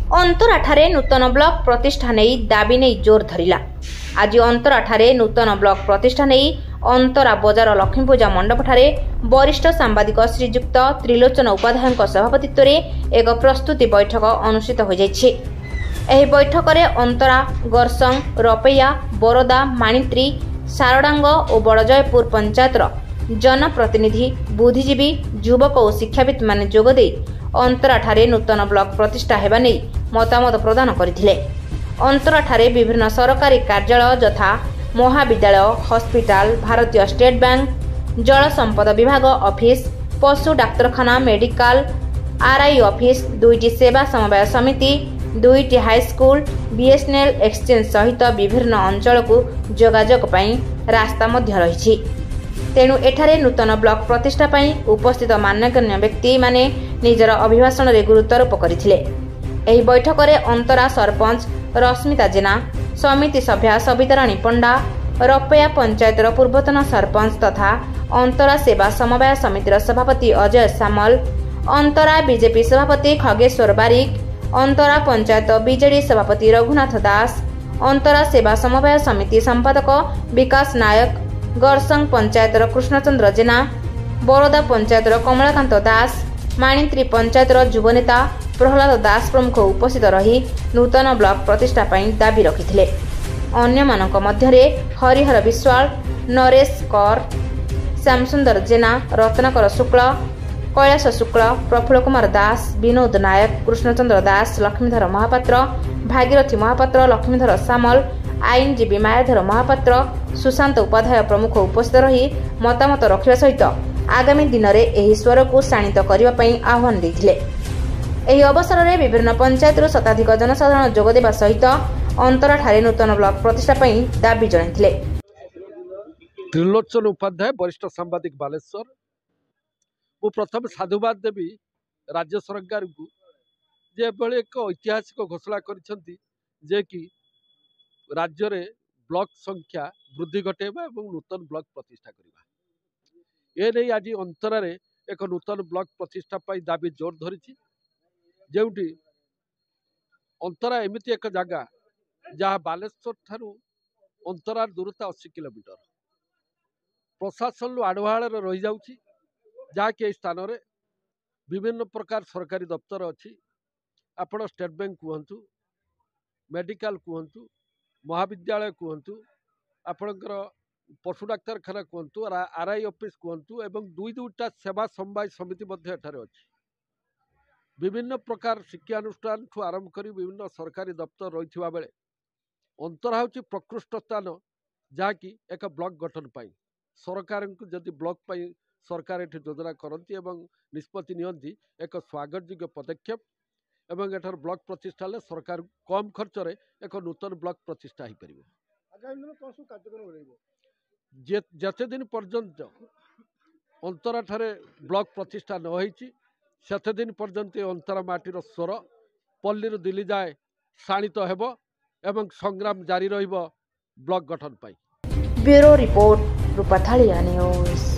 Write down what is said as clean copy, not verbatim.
अंतराठारे नूतन block प्रतिष्ठा नहीं दाबी नहीं जोर धरिला। आज अंतराठारे नूतन ब्लॉक प्रतिष्ठा नहीं अंतरा बजार लक्ष्मीपूजा मंडपठारे वरिष्ठ सांबादिक श्रीजुक्त त्रिलोचन उपाध्याय सभापतित्व में एक प्रस्तुति बैठक अनुष्ठित हो जाइछि। एही बैठक में अंतरा गरसंग रपैया बरोदा माणित्री सारडांग और बड़जयपुर पंचायतर जनप्रतिनिधि बुद्धिजीवी युवक और शिक्षाविद माने जोगदे अंतराठारे नूतन ब्लॉक प्रतिष्ठा हेबा नै मतामत प्रदान करथिले। अंतराठारे विभिन्न सरकारी कार्यालय यथा महाविद्यालय हॉस्पिटल भारतीय स्टेट बैंक जल संपद विभाग ऑफिस पशु डाक्तरखाना मेडिकल आरआई ऑफिस 2टी सेवा समवाय समिति 2टी हाईस्कूल बीएसएनएल एक्सचेंज सहित विभिन्न अंचल को जोगाजोग पई रास्ता मध्य रही। तेणु एठारे नूतन ब्लॉक प्रतिष्ठा पई उपस्थित मान्यगण्य व्यक्ति माने निजर अभिभाषण रे गुरुत्वारोप करथिले। एही बैठक रे अंतरा सरपंच रश्मिता जेना समिति सभ्या सविताराणी पंडा रपैया पंचायतर पूर्वतन सरपंच तथा अंतरा सेवा समवाय समितिर सभापति अजय सामल अंतरा बीजेपी सभापति खगेश्वर बारिक अंतरा पंचायत बीजेडी सभापति रघुनाथ दास अंतरा सेवा समवाय समिति संपादक विकास नायक गरसंग पंचायतर कृष्णचंद्र जेना बरोदा पंचायतर कमलाकांत दास माणित्री पंचायतर युवनेता प्रहलाद दास प्रमुख उपस्थित रही नूतन ब्लॉक प्रतिष्ठा पई दाबी रखिथिले। अन्यमानक मध्यरे हरिहर विश्वाल नरेश कर श्यामसुंदर जेना रत्नाकर शुक्ल कैलाश शुक्ल प्रफुल्ल कुमार दास विनोद नायक कृष्णचंद्र दास लक्ष्मीधर महापात्र भागीरथी महापात्र लक्ष्मीधर सामल आईनजीवी मायाधर महापात्र सुशांत उपाध्याय प्रमुख उपस्थित रही मतामत रखिबा सहित आगामी दिन में एही स्वर को शाणित करने पई आह्वान देथिले। एही अवसर में विभिन्न पंचायत शताधिक जनसाधारण जोगदेवा सहित अंतराठारे नूतन ब्लॉक प्रतिष्ठा पई दाबी जणाइथिले। त्रिलोचन उपाध्याय वरिष्ठ सांबादिक बालेश्वर मु प्रथम साधुवाद देवी राज्य सरकार को जे बेले एक ऐतिहासिक घोषणा करिसेंती जे कि राज्य रे ब्लॉक संख्या वृद्धि घटेबा एवं नूतन ब्लॉक प्रतिष्ठा करबा ए नहीं आज अंतरा रे एक नूतन ब्लॉक प्रतिष्ठा पाई दाबी जोर धरिछि। जेउटी अंतरा एमिति एक जगह जहाँ बालेश्वर ठारू अंतरा दूरता 80 किलोमीटर प्रशासन आड़ुआड़ रही जाउछि जहाँकि स्थान रे विभिन्न प्रकार सरकारी दफ्तर अच्छी आपण स्टेट बैंक कहतु मेडिकल कहतु महाविद्यालय कहतु आपणकर पशु डाक्तरखाना कहतु आरआई ऑफिस कहतु एवं दुईटा सेवा समवाय समिति अच्छी विभिन्न प्रकार शिक्षानुष्ठान ठू आरंभ कर विभिन्न सरकारी दफ्तर रही बेले अंतरा हूँ प्रकृष्ट स्थान जहाँकि एक ब्लॉक गठन पाई सरकार को जदि ब्लॉक पाई सरकार ये योजना करती एवं निष्पत्ति नियंती एक स्वागत योग्य पदक्षेप एवं एठार ब्लॉक प्रतिष्ठा ले सरकार कम खर्च रे एक नूतन ब्लॉक प्रतिष्ठा हो पार जेते दिन पर्यंत अंतरा ठारे ब्लॉक प्रतिष्ठा न होईची सेते दिन पर्यंत अंतरा माटीर स्वर पल्ली दिल्ली जाए शाणित हेबो एवं संग्राम जारी रहिबो ब्लॉक गठन पाई। ब्यूरो रिपोर्ट रूपाथालिया न्यूज।